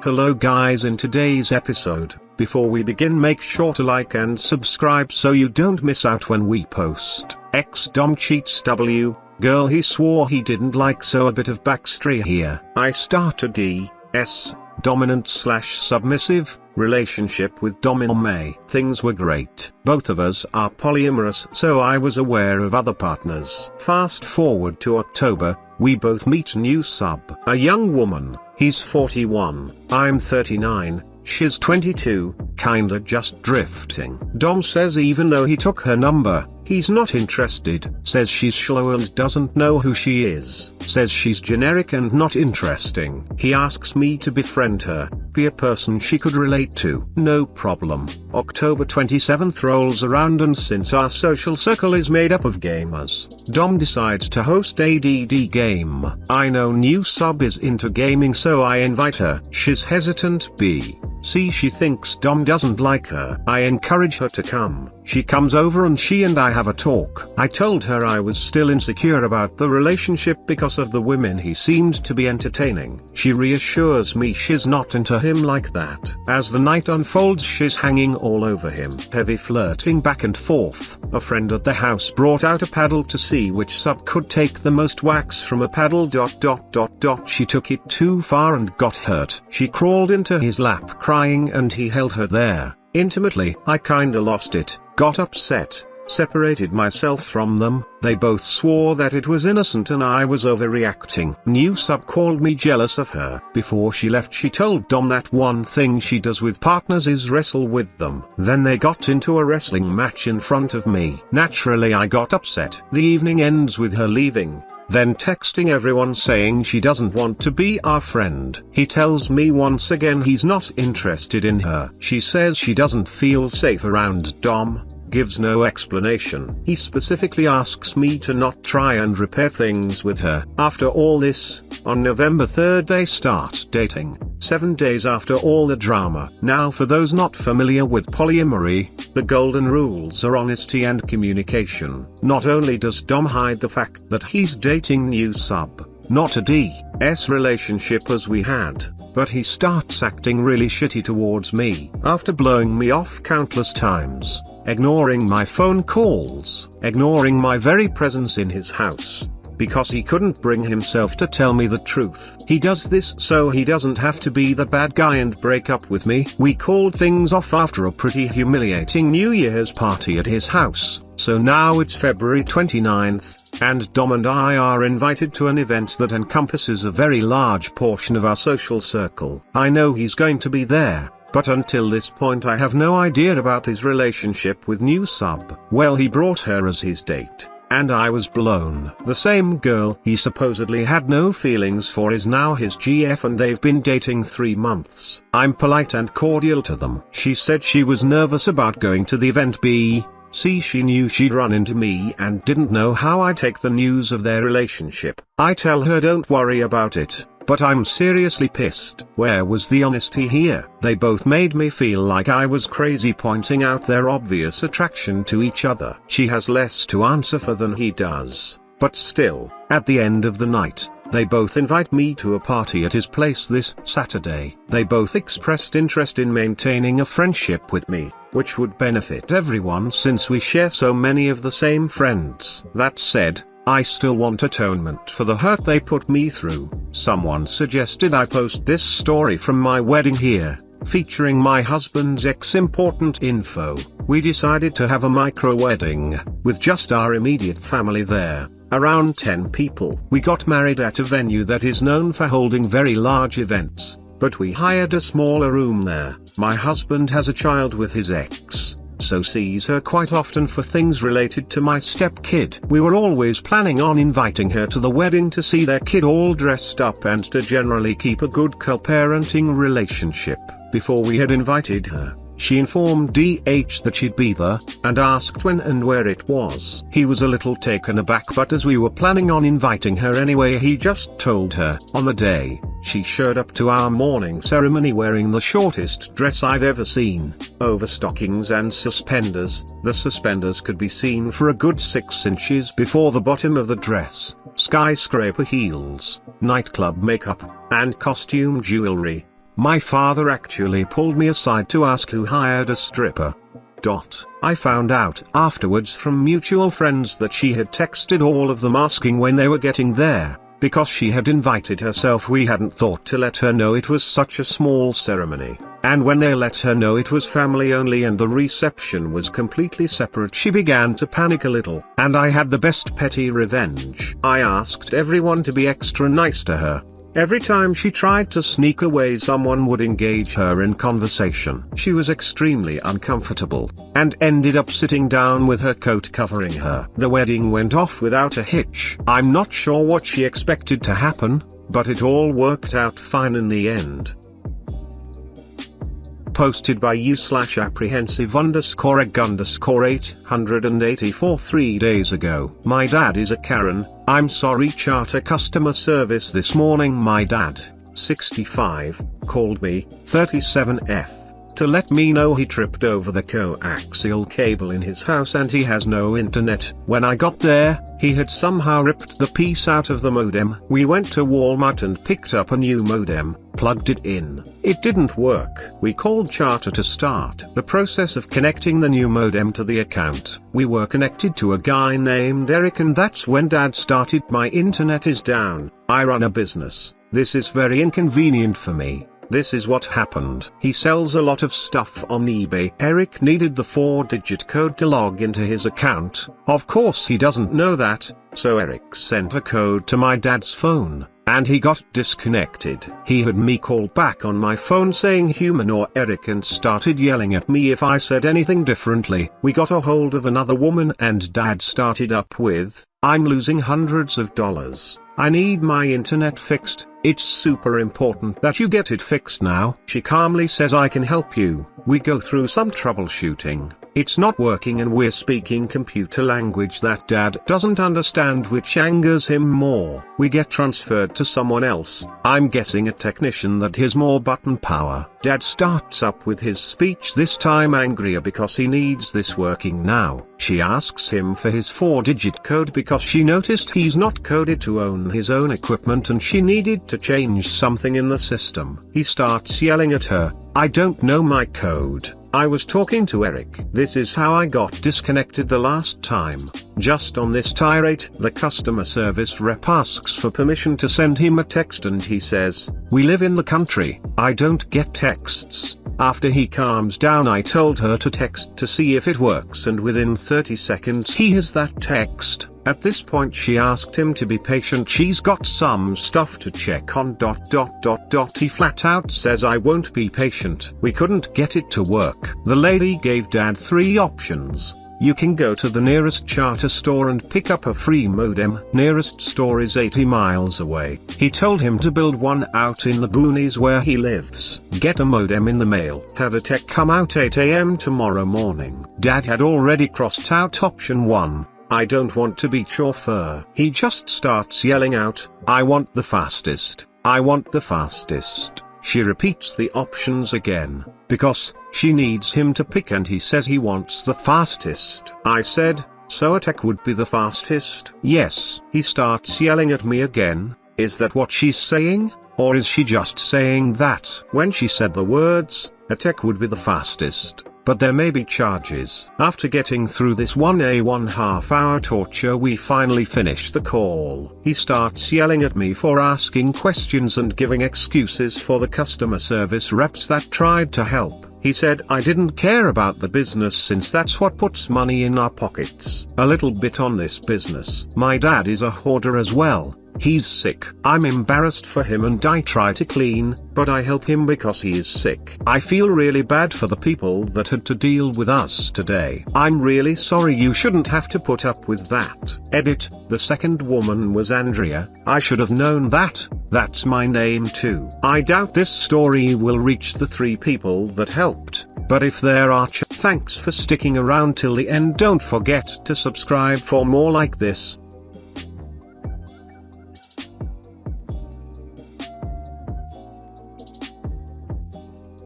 Hello guys, in today's episode, before we begin make sure to like and subscribe so you don't miss out when we post. Dom cheats girl he swore he didn't like, so a bit of backstory here. I started D.S. dominant/submissive relationship with Dom. Things were great. Both of us are polyamorous, so I was aware of other partners. Fast forward to October, we both meet new sub. A young woman, he's 41, I'm 39, she's 22, kinda just drifting. Dom says even though he took her number, he's not interested, says she's shallow and doesn't know who she is, says she's generic and not interesting. He asks me to befriend her, be a person she could relate to. No problem. October 27th rolls around, and since our social circle is made up of gamers, Dom decides to host a DD game. I know new sub is into gaming, so I invite her. She's hesitant. See, she thinks Dom doesn't like her. I encourage her to come. She comes over and she and I have a talk. I told her I was still insecure about the relationship because of the women he seemed to be entertaining. She reassures me she's not into him like that. As the night unfolds, she's hanging all over him, heavy flirting back and forth. A friend at the house brought out a paddle to see which sub could take the most wax from a paddle. She took it too far and got hurt. She crawled into his lap crying and he held her there, intimately. I kinda lost it, got upset, separated myself from them. They both swore that it was innocent and I was overreacting. New sub called me jealous of her. Before she left, she told Dom that one thing she does with partners is wrestle with them. Then they got into a wrestling match in front of me. Naturally I got upset. The evening ends with her leaving, then texting everyone saying she doesn't want to be our friend. He tells me once again he's not interested in her. She says she doesn't feel safe around Dom, gives no explanation. He specifically asks me to not try and repair things with her. After all this, on November 3rd they start dating, 7 days after all the drama. Now for those not familiar with polyamory, the golden rules are honesty and communication. Not only does Dom hide the fact that he's dating new sub, not a DS relationship as we had, but he starts acting really shitty towards me. After blowing me off countless times, ignoring my phone calls, ignoring my very presence in his house, because he couldn't bring himself to tell me the truth. He does this so he doesn't have to be the bad guy and break up with me. We called things off after a pretty humiliating New Year's party at his house, so now it's February 29th, and Dom and I are invited to an event that encompasses a very large portion of our social circle. I know he's going to be there, but until this point I have no idea about his relationship with new sub. Well, he brought her as his date, and I was blown. The same girl he supposedly had no feelings for is now his GF, and they've been dating 3 months. I'm polite and cordial to them. She said she was nervous about going to the event. See, she knew she'd run into me and didn't know how I'd take the news of their relationship. I tell her don't worry about it, but I'm seriously pissed. Where was the honesty here? They both made me feel like I was crazy, pointing out their obvious attraction to each other. She has less to answer for than he does, but still, at the end of the night, they both invite me to a party at his place this Saturday. They both expressed interest in maintaining a friendship with me, which would benefit everyone since we share so many of the same friends. That said, I still want atonement for the hurt they put me through. Someone suggested I post this story from my wedding here, featuring my husband's important info. We decided to have a micro wedding, with just our immediate family there, around 10 people. We got married at a venue that is known for holding very large events, but we hired a smaller room there. My husband has a child with his ex, so sees her quite often for things related to my stepkid. We were always planning on inviting her to the wedding to see their kid all dressed up and to generally keep a good co-parenting relationship. Before we had invited her, she informed DH that she'd be there, and asked when and where it was. He was a little taken aback, but as we were planning on inviting her anyway, he just told her. On the day, she showed up to our morning ceremony wearing the shortest dress I've ever seen, over stockings and suspenders. The suspenders could be seen for a good 6 inches before the bottom of the dress, skyscraper heels, nightclub makeup, and costume jewelry. My father actually pulled me aside to ask who hired a stripper. I found out afterwards from mutual friends that she had texted all of them asking when they were getting there. Because she had invited herself, we hadn't thought to let her know it was such a small ceremony. And when they let her know it was family only and the reception was completely separate, she began to panic a little. And I had the best petty revenge. I asked everyone to be extra nice to her. Every time she tried to sneak away, someone would engage her in conversation. She was extremely uncomfortable, and ended up sitting down with her coat covering her. The wedding went off without a hitch. I'm not sure what she expected to happen, but it all worked out fine in the end. Posted by u/apprehensive_egg_884 3 days ago. My dad is a Karen. I'm sorry, charter customer service. This morning my dad, 65, called me, 37F, to let me know he tripped over the coaxial cable in his house and he has no internet. When I got there, he had somehow ripped the piece out of the modem. We went to Walmart and picked up a new modem, plugged it in. It didn't work. We called Charter to start the process of connecting the new modem to the account. We were connected to a guy named Eric, and that's when Dad started. My internet is down. I run a business. This is very inconvenient for me. This is what happened. He sells a lot of stuff on eBay. Eric needed the 4-digit code to log into his account. Of course he doesn't know that, so Eric sent a code to my dad's phone, and he got disconnected. He had me call back on my phone saying human or Eric and started yelling at me if I said anything differently. We got a hold of another woman and Dad started up with, "I'm losing hundreds of dollars. I need my internet fixed. It's super important that you get it fixed now." She calmly says, "I can help you." We go through some troubleshooting. It's not working and we're speaking computer language that Dad doesn't understand, which angers him more. We get transferred to someone else, I'm guessing a technician that has more button power. Dad starts up with his speech, this time angrier because he needs this working now. She asks him for his 4-digit code because she noticed he's not coded to own his own equipment and she needed to change something in the system. He starts yelling at her, "I don't know my code. I was talking to Eric. This is how I got disconnected the last time." Just on this tirade, the customer service rep asks for permission to send him a text and he says, "We live in the country, I don't get texts." After he calms down, I told her to text to see if it works, and within 30 seconds he has that text. At this point she asked him to be patient, she's got some stuff to check on. He flat out says, "I won't be patient." We couldn't get it to work. The lady gave Dad 3 options. You can go to the nearest Charter store and pick up a free modem. Nearest store is 80 miles away. He told him to build one out in the boonies where he lives. Get a modem in the mail. Have a tech come out 8 a.m. tomorrow morning. Dad had already crossed out option 1. I don't want to be chauffeur. He just starts yelling out, "I want the fastest. I want the fastest." She repeats the options again, because she needs him to pick, and he says he wants the fastest. I said, "So a tech would be the fastest?" "Yes." He starts yelling at me again. Is that what she's saying? Or is she just saying that? When she said the words, "a tech would be the fastest, but there may be charges." After getting through this 1.5 hour torture, we finally finish the call. He starts yelling at me for asking questions and giving excuses for the customer service reps that tried to help. He said I didn't care about the business since that's what puts money in our pockets. A little bit on this business. My dad is a hoarder as well. He's sick. I'm embarrassed for him and I try to clean, but I help him because he is sick. I feel really bad for the people that had to deal with us today. I'm really sorry, you shouldn't have to put up with that. Edit, the second woman was Andrea. I should have known that. That's my name too. I doubt this story will reach the 3 people that helped, but if there are thanks for sticking around till the end. Don't forget to subscribe for more like this.